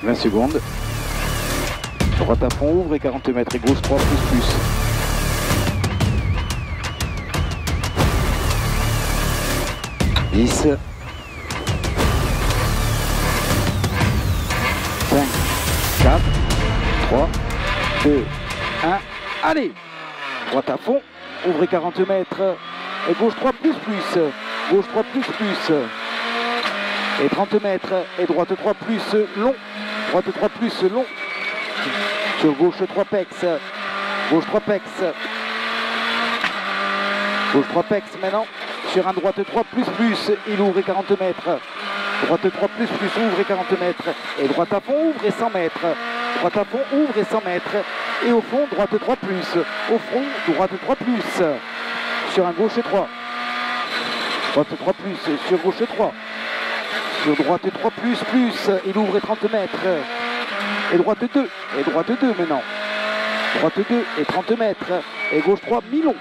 20 secondes. Droite à fond, ouvre et 40 mètres. Et gauche 3 plus. 10. 5. 4. 3. 2. 1. Allez! Droite à fond, ouvrez 40 mètres. Et gauche 3 plus. Gauche 3 plus. Et 30 mètres. Et droite 3 plus long. Droite 3 plus long. Sur gauche 3 pex. Gauche 3 pex. Gauche 3 pex maintenant. Sur un droite 3 plus. Il ouvre et 40 mètres. Droite 3 plus. Ouvre et 40 mètres. Et droite à fond, ouvre et 100 mètres. Droite à fond, ouvre et 100 mètres. Et au fond, droite 3 plus. Au fond, droite 3 plus. Sur un gauche 3. Droite 3 plus. Sur gauche 3. Sur droite 3 plus. Il ouvre et 30 mètres. Et droite 2. Et droite 2 maintenant. Droite 2 et 30 mètres. Et gauche 3, mi-long.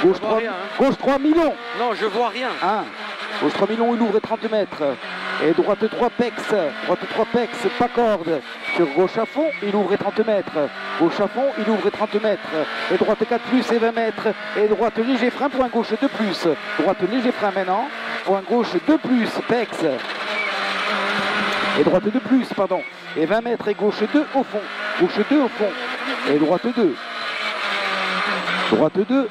Gauche 3, rien, hein. Gauche 3, mi-long. Non, je vois rien. Gauche 3 mi-long, il ouvre et 30 mètres. Et droite 3 pex. Droite 3 pex, pas corde. Sur gauche à fond, il ouvre et 30 mètres. Gauche à fond, il ouvre et 30 mètres. Et droite 4 plus et 20 mètres. Et droite léger frein pour un gauche 2 plus. Droite léger frein maintenant. Pour un gauche 2 plus, pex. Et droite 2 plus, pardon. Et 20 mètres et gauche 2 au fond. Gauche 2 au fond. Et droite 2. Droite 2.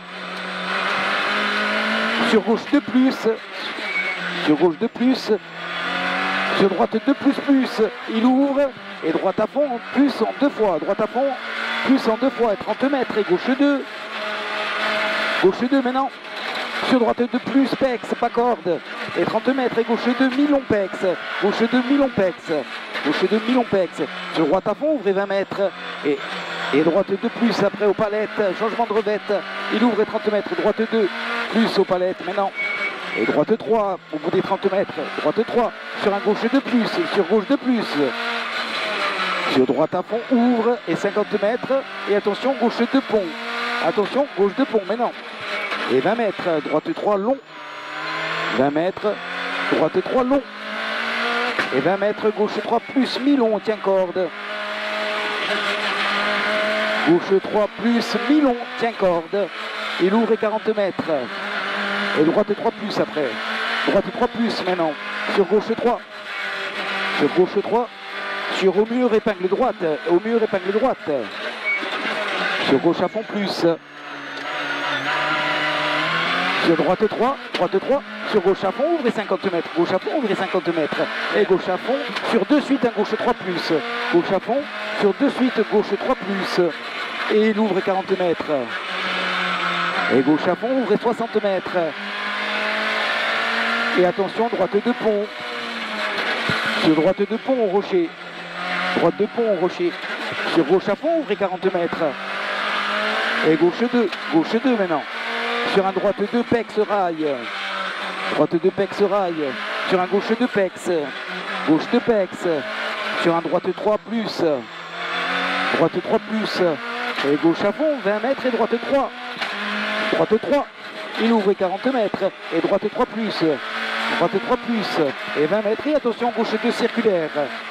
Sur gauche 2 plus. Sur gauche 2 plus. Sur droite 2 plus. Il ouvre. Et droite à fond plus en 2 fois. Droite à fond plus en 2 fois. Et 30 mètres et gauche 2. Gauche 2 maintenant. Sur droite 2 plus, pex, pas corde. Et 30 mètres et gauche 2, mi-long pex. Gauche 2, mi-long pex. Gauche 2, mi-long pex. Sur droite à fond, ouvrez 20 mètres. Et droite 2 plus après aux palettes. Changement de revette. Il ouvre et 30 mètres. Droite 2 plus aux palettes maintenant. Et droite 3 au bout des 30 mètres. Droite 3 sur un gauche 2 plus. Sur gauche 2 plus. Sur droite à fond, ouvre et 50 mètres. Et attention, gauche 2 pont. Attention, gauche 2 pont maintenant. Et 20 mètres, droite 3 long. 20 mètres, droite 3 long. Et 20 mètres, gauche 3 plus, mi-long, tient corde. Gauche 3 plus, mi-long, tient corde. Il ouvre et 40 mètres. Et droite 3 plus après. Droite 3 plus maintenant. Sur gauche 3. Sur gauche 3. Sur au mur, épingle droite. Au mur, épingle droite. Sur gauche à fond plus. Sur droite 3, sur gauche à fond, ouvrez 50 mètres, gauche à fond, ouvrez 50 mètres, et gauche à fond, sur 2 suites, un gauche 3 plus, gauche à fond, sur 2 suites, gauche 3 plus, et il ouvre 40 mètres, et gauche à fond, ouvrez 60 mètres, et attention, droite 2 pont, sur droite 2 pont au rocher, droite 2 pont au rocher, sur gauche à fond, ouvrez 40 mètres, et gauche 2 maintenant. Sur un droite 2 pex rail. Droite 2 pex rail. Sur un gauche 2 pex. Gauche 2 pex. Sur un droite 3 plus. Droite 3 plus. Et gauche à fond, 20 mètres et droite 3. Droite 3. Il ouvre 40 mètres. Et droite 3 plus. Droite 3 plus. Et 20 mètres. Et attention, gauche 2 circulaire.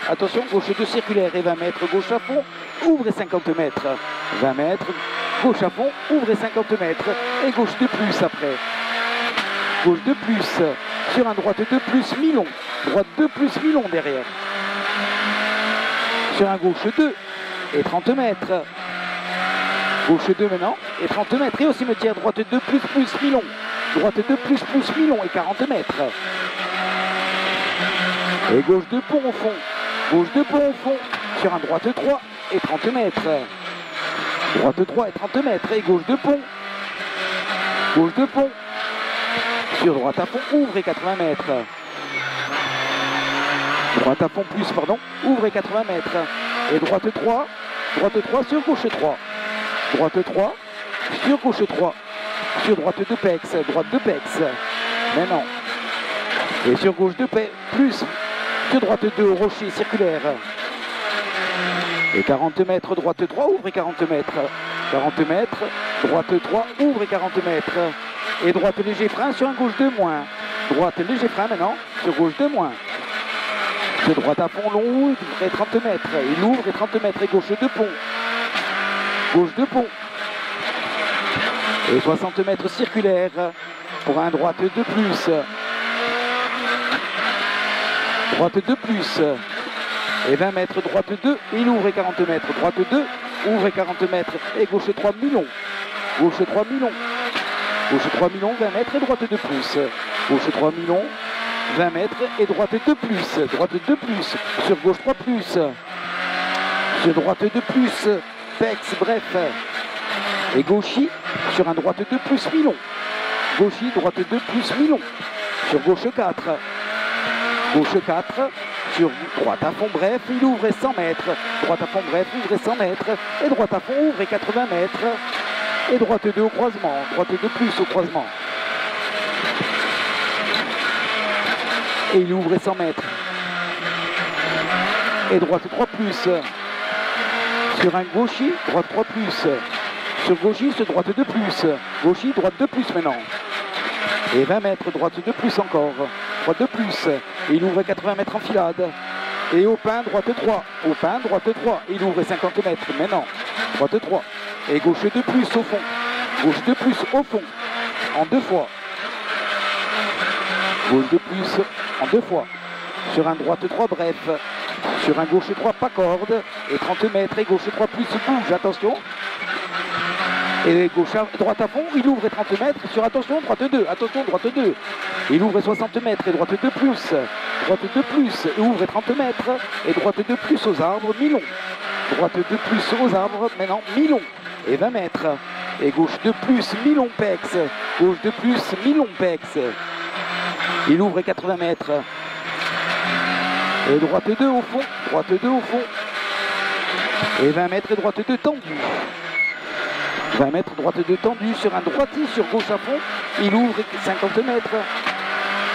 Attention, gauche 2 circulaire. Et 20 mètres. Gauche à fond. Ouvre 50 mètres. 20 mètres. Gauche à fond, ouvrez 50 mètres et gauche 2 plus après. Gauche 2 plus, sur un droite 2 plus, mi-long. Droite 2 plus, mi-long derrière. Sur un gauche 2 et 30 mètres. Gauche 2 maintenant et 30 mètres. Et au cimetière, droite 2 plus, mi-long. Droite 2 plus, mi-long et 40 mètres. Et gauche 2 pont au fond. Gauche 2 pont au fond. Sur un droite 3 et 30 mètres. Droite 3 et 30 mètres et gauche 2 pont. Gauche 2 pont. Sur droite à fond, ouvre et 80 mètres. Droite à fond plus, pardon, ouvre et 80 mètres. Et droite 3 sur gauche 3. Droite 3 sur gauche 3. Sur droite 2 pex, droite 2 pex. Maintenant. Et sur gauche 2 pex, plus. Sur droite 2 au rocher circulaire. Et 40 mètres, droite 3, ouvre et 40 mètres. 40 mètres, droite 3, ouvre et 40 mètres. Et droite léger frein sur un gauche 2 moins. Droite léger frein maintenant, sur gauche 2 moins. Sur droite à fond long et 30 mètres. Il ouvre et 30 mètres et gauche de pont. Gauche de pont. Et 60 mètres circulaire pour un droite de plus. Droite de plus. Et 20 mètres droite 2. Il ouvre et 40 mètres. Droite 2. Ouvre et 40 mètres. Et gauche 3 Milon. Gauche 3 Milon. Gauche 3 Milon, 20 mètres et droite de plus. Gauche 3 Milon, 20 mètres et droite de plus. Droite de plus. Sur gauche 3 plus. Sur droite de plus. Pex, bref. Et gauchy sur un droite de plus Milon. Gauchy, droite de plus Milon. Sur gauche 4. Gauche 4. Sur droite à fond bref, il ouvre et 100 mètres. Droite à fond bref, ouvre et 100 mètres. Et droite à fond ouvre et 80 mètres. Et droite 2 au croisement. Droite de plus au croisement. Et il ouvre et 100 mètres. Et droite 3 plus. Sur un gauchy, droite 3 plus. Sur gauchy, sur droite 2 plus. Gauchy, droite 2 plus maintenant. Et 20 mètres, droite 2 plus encore. Droite 2 plus. Et il ouvre 80 mètres en filade. Et au pain, droite 3. Au pain, droite 3. Il ouvre 50 mètres maintenant. Droite 3. Et gauche 2 plus au fond. Gauche 2 plus au fond. En 2 fois. Gauche 2 plus en 2 fois. Sur un droite 3 bref. Sur un gauche 3 pas corde. Et 30 mètres. Et gauche 3 plus bouge. Attention. Et gauche à, droite à fond, il ouvre et 30 mètres, sur attention, droite 2, attention, droite 2. Il ouvre et 60 mètres et droite 2 plus, droite 2 plus, et ouvre et 30 mètres, et droite 2 plus aux arbres, Milon. Droite 2 plus aux arbres, maintenant Milon, et 20 mètres. Et gauche 2 plus, Milon Pex, gauche 2 plus, Milon Pex. Il ouvre et 80 mètres. Et droite 2 au fond, droite 2 au fond. Et 20 mètres et droite 2 tendu. 20 mètres, droite 2 tendue sur un droitier sur gauche à fond. Il ouvre 50 mètres.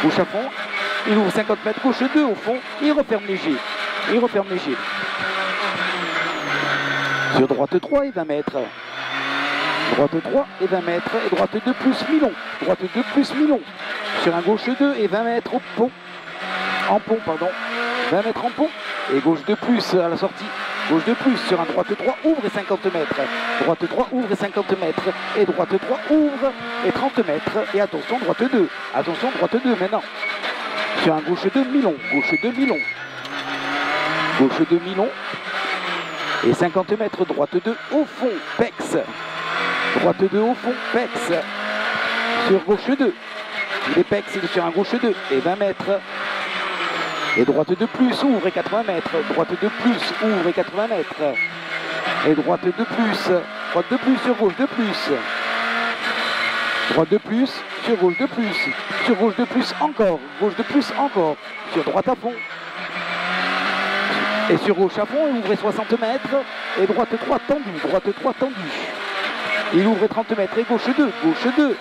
Gauche à fond. Il ouvre 50 mètres, gauche 2 au fond. Il referme léger. Il referme léger. Sur droite 3 et 20 mètres. Droite 3 et 20 mètres. Et droite 2 plus Milon. Droite 2 plus Milon. Sur un gauche 2 et 20 mètres au pont. En pont, pardon. 20 mètres en pont. Et gauche 2 plus à la sortie. Gauche de plus sur un droite 3, ouvre et 50 mètres. Droite 3, ouvre et 50 mètres. Et droite 3, ouvre et 30 mètres. Et attention, droite 2. Attention, droite 2 maintenant. Sur un gauche 2, Milon. Gauche 2, Milon. Gauche 2, Milon. Et 50 mètres, droite 2 au fond, Pex. Droite 2 au fond, Pex. Sur gauche 2. Il est Pex, il est sur un gauche 2. Et 20 mètres. Et droite de plus, ouvre et 80 mètres. Droite de plus, ouvre et 80 mètres. Et droite de plus. Droite de plus sur gauche de plus. Droite de plus, sur gauche de plus. Sur gauche de plus encore. Gauche de plus encore. Sur droite à fond. Et sur gauche à fond, il ouvre et 60 mètres. Et droite 3 tendue. Droite 3 tendue. Il ouvre et 30 mètres. Et gauche 2. Gauche 2.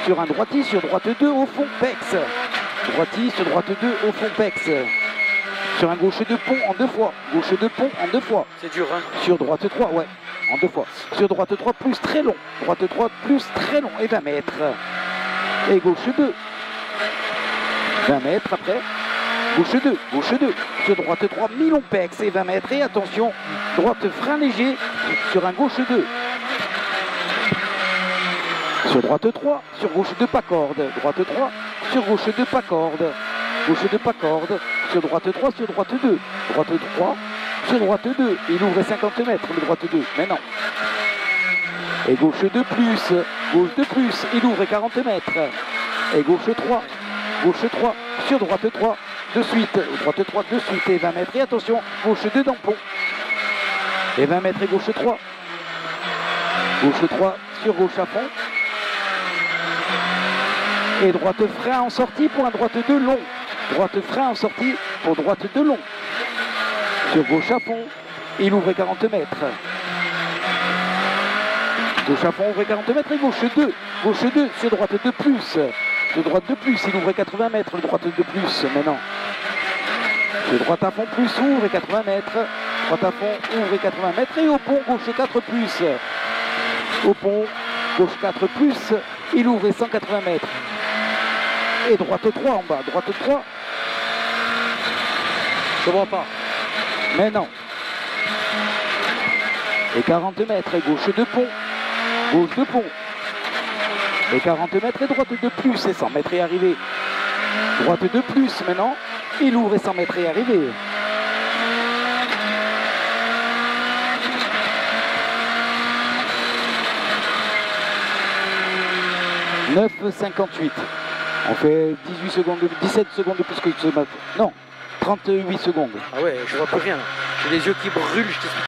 Sur un droitier, sur droite 2 au fond, Pex. Droitier sur droite 2 au fond Pex. Sur un gauche de pont en 2 fois. Gauche de pont en 2 fois. C'est dur, hein. Sur droite 3, ouais, en 2 fois. Sur droite 3 plus très long. Droite 3 plus très long et 20 mètres. Et gauche 2. 20 mètres après. Gauche 2, gauche 2. Sur droite 3, Milon Pex et 20 mètres. Et attention, droite frein léger sur un gauche 2. Sur droite 3, sur gauche 2 pas corde. Droite 3, sur gauche 2 pas corde. Gauche 2 pas corde. Sur droite 3, sur droite 2. Droite 3, sur droite 2. Il ouvre 50 mètres, le droite 2. Maintenant. Et gauche 2 plus. Gauche 2 plus. Il ouvre 40 mètres. Et gauche 3. Gauche 3. Sur droite 3. De suite. Droite 3 de suite. Et 20 mètres. Et attention. Gauche 2 dans le pont. Et 20 mètres et gauche 3. Gauche 3 sur gauche à fond. Et droite frein en sortie pour un droite 2 long. Droite frein en sortie pour droite 2 long. Sur gauche à fond, il ouvre 40 mètres. Gauche à fond, ouvre 40 mètres et gauche 2. Gauche 2 sur droite 2 plus. De droite 2 plus, il ouvre 80 mètres. Le droite 2 plus maintenant. Sur droite à fond plus, ouvre 80 mètres. Droite à fond, ouvre 80 mètres. Et au pont, gauche 4 plus. Au pont, gauche 4 plus, il ouvre 180 mètres. Et droite 3 en bas, droite 3. Je vois pas. Mais non. Et 40 mètres, et gauche de pont. Gauche de pont. Et 40 mètres et droite de plus. Et 100 mètres et arrivé. Droite de plus maintenant. Il ouvre et 100 mètres et arrivé. « 9,58. On fait 18 secondes, 17 secondes de plus que ce matin. Non, 38 secondes. Ah ouais, je vois plus rien. J'ai les yeux qui brûlent, je t'explique.